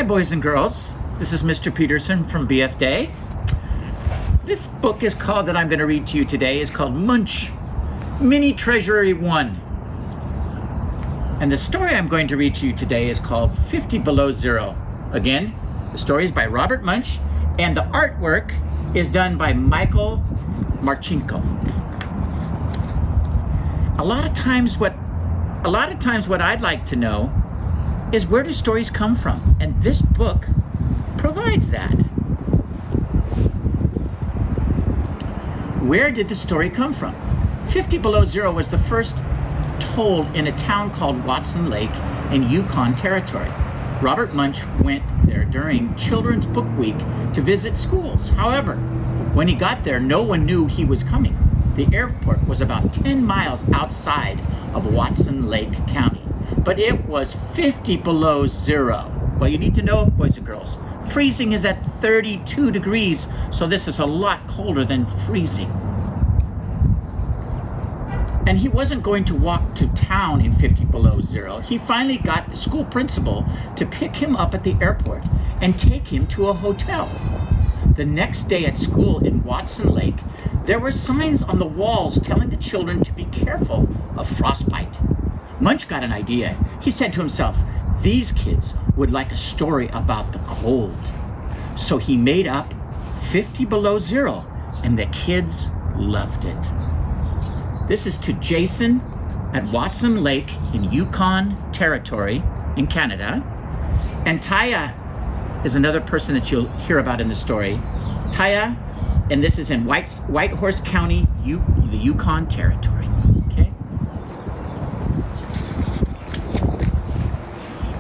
Hi, boys and girls. This is Mr. Peterson from BF Day. This book is called, that I'm going to read to you today, is called Munch, Mini Treasury 1. And the story I'm going to read to you today is called 50 Below Zero. Again, the story is by Robert Munch, and the artwork is done by Marchenko. A lot of times what I'd like to know is, where do stories come from? And this book provides that. Where did the story come from? 50 Below Zero was the first told in a town called Watson Lake in Yukon Territory. Robert Munch went there during Children's Book Week to visit schools. However, when he got there, no one knew he was coming. The airport was about 10 miles outside of Watson Lake County, but it was 50 below zero. Well, you need to know, boys and girls, freezing is at 32 degrees, so this is a lot colder than freezing. And he wasn't going to walk to town in 50 below zero. He finally got the school principal to pick him up at the airport and take him to a hotel. The next day at school in Watson Lake, there were signs on the walls telling the children to be careful of frostbite. Munch got an idea. He said to himself, these kids would like a story about the cold. So he made up 50 Below Zero, and the kids loved it. This is to Jason at Watson Lake in Yukon Territory in Canada. And Taya is another person that you'll hear about in the story. Taya, and this is in Whitehorse County, the Yukon Territory. Okay.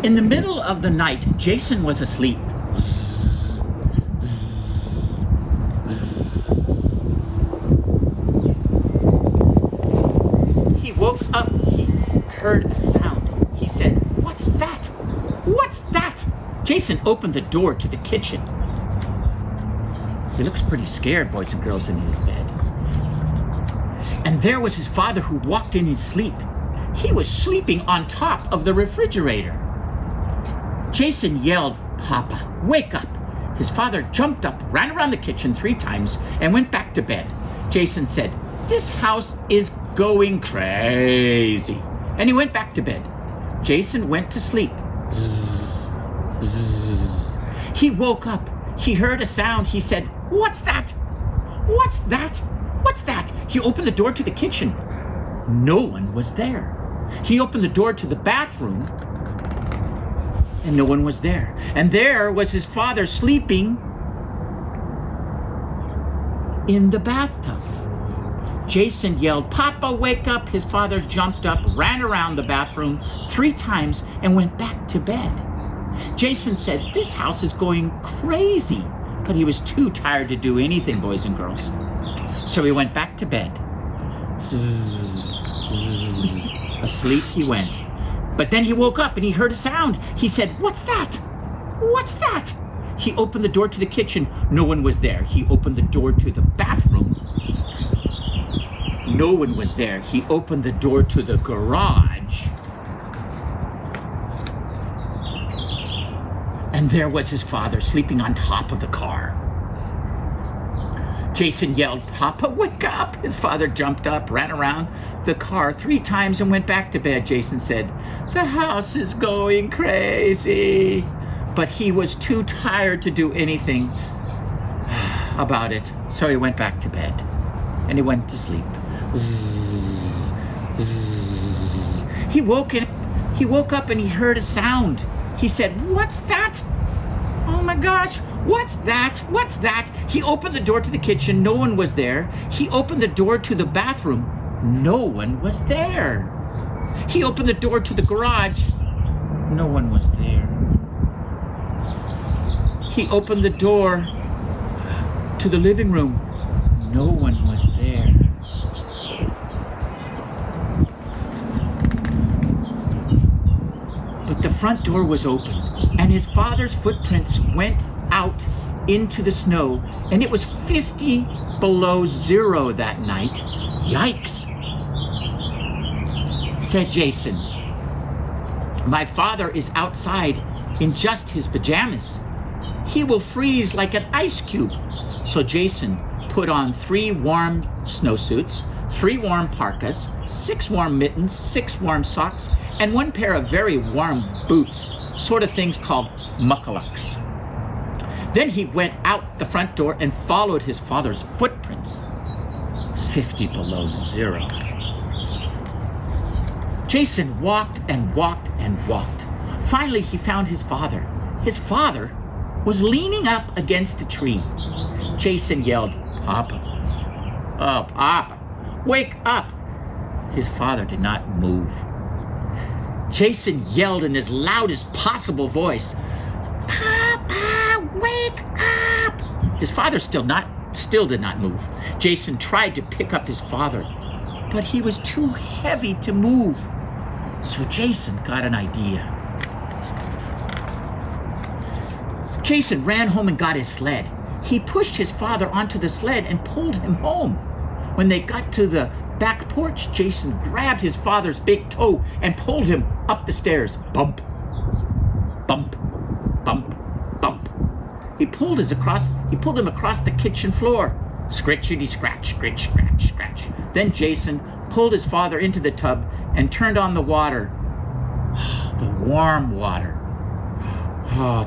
In the middle of the night, Jason was asleep. Zzz, zzz, zzz. He woke up. He heard a sound. He said, "What's that? What's that?" Jason opened the door to the kitchen. He looks pretty scared, boys and girls, in his bed. And there was his father, who walked in his sleep. He was sleeping on top of the refrigerator. Jason yelled, "Papa, wake up!" His father jumped up, ran around the kitchen 3 times, and went back to bed. Jason said, "This house is going crazy." And he went back to bed. Jason went to sleep. Zzz, zzz. He woke up. He heard a sound. He said, "What's that? What's that? What's that?" He opened the door to the kitchen. No one was there. He opened the door to the bathroom, and no one was there. And there was his father sleeping in the bathtub. Jason yelled, "Papa, wake up!" His father jumped up, ran around the bathroom 3 times, and went back to bed. Jason said, "This house is going crazy." But he was too tired to do anything, boys and girls. So he went back to bed. Zzz, zzz. Asleep he went. But then he woke up and he heard a sound. He said, "What's that? What's that?" He opened the door to the kitchen. No one was there. He opened the door to the bathroom. No one was there. He opened the door to the garage. And there was his father sleeping on top of the car. Jason yelled, "Papa, wake up!" His father jumped up, ran around the car 3 times, and went back to bed. Jason said, "The house is going crazy." But he was too tired to do anything about it. So he went back to bed, and he went to sleep. Zzz, zzz. He woke up and he heard a sound. He said, "What's that? Oh my gosh, what's that? What's that?" He opened the door to the kitchen. No one was there. He opened the door to the bathroom. No one was there. He opened the door to the garage. No one was there. He opened the door to the living room. No one was there. But the front door was open, and his father's footprints went out into the snow, and it was 50 below zero that night. Yikes, said Jason. My father is outside in just his pajamas. He will freeze like an ice cube. So Jason put on 3 warm snowsuits, 3 warm parkas, 6 warm mittens, 6 warm socks, and 1 pair of very warm boots, sort of things called mucklucks. Then he went out the front door and followed his father's footprints. 50 below zero. Jason walked and walked and walked. Finally, he found his father. His father was leaning up against a tree. Jason yelled, "Papa, oh, Papa, wake up!" His father did not move. Jason yelled in his loudest possible voice, "Papa, wake up!" His father still did not move. Jason tried to pick up his father, but he was too heavy to move. So Jason got an idea. Jason ran home and got his sled. He pushed his father onto the sled and pulled him home. When they got to the back porch, Jason grabbed his father's big toe and pulled him up the stairs. Bump, bump, bump, bump. He pulled him across the kitchen floor. Scritchity scratch, scritch, scratch, scratch. Then Jason pulled his father into the tub and turned on the water. The warm water.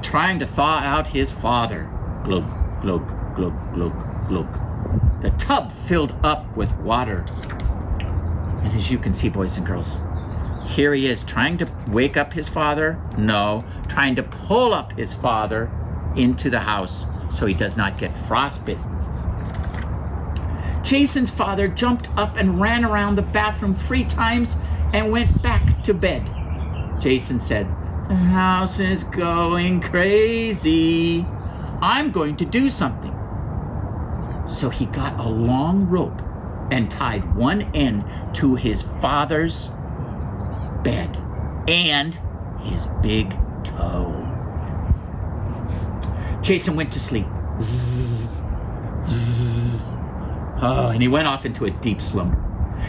Trying to thaw out his father. Glug, glug, glug, glug, glug. The tub filled up with water. And as you can see, boys and girls, here he is trying to wake up his father. No, trying to pull up his father into the house so he does not get frostbitten. Jason's father jumped up and ran around the bathroom 3 times and went back to bed. Jason said, "The house is going crazy. I'm going to do something." So he got a long rope and tied one end to his father's bed and his big toe. Jason went to sleep. Zzz, zzz. And he went off into a deep slumber.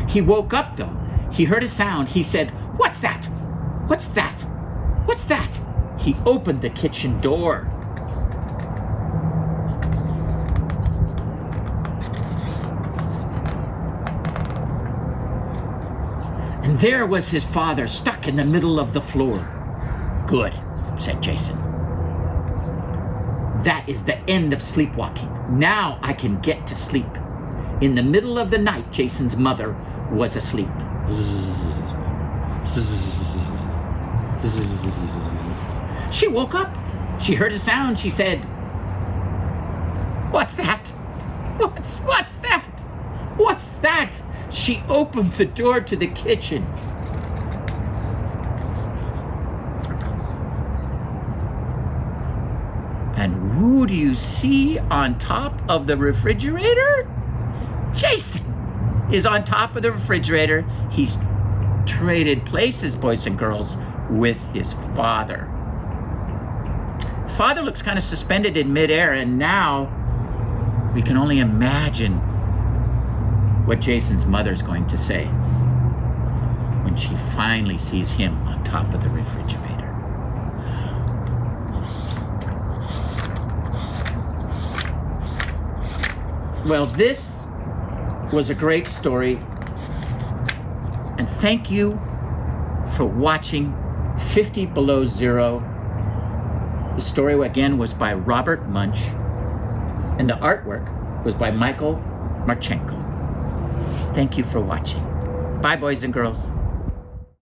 He woke up though. He heard a sound. He said, "What's that? What's that? What's that?" He opened the kitchen door. And there was his father stuck in the middle of the floor. "Good," said Jason. "That is the end of sleepwalking. Now I can get to sleep." In the middle of the night, Jason's mother was asleep. She woke up. She heard a sound. She said, "What's that? What's that? What's that?" She opened the door to the kitchen. And who do you see on top of the refrigerator? Jason is on top of the refrigerator. He's traded places, boys and girls, with his father. Father looks kind of suspended in midair, and now we can only imagine what Jason's mother's going to say when she finally sees him on top of the refrigerator. Well, this was a great story, and thank you for watching 50 Below Zero. The story again was by Robert Munch, and the artwork was by Michael Marchenko. Thank you for watching. Bye, boys and girls.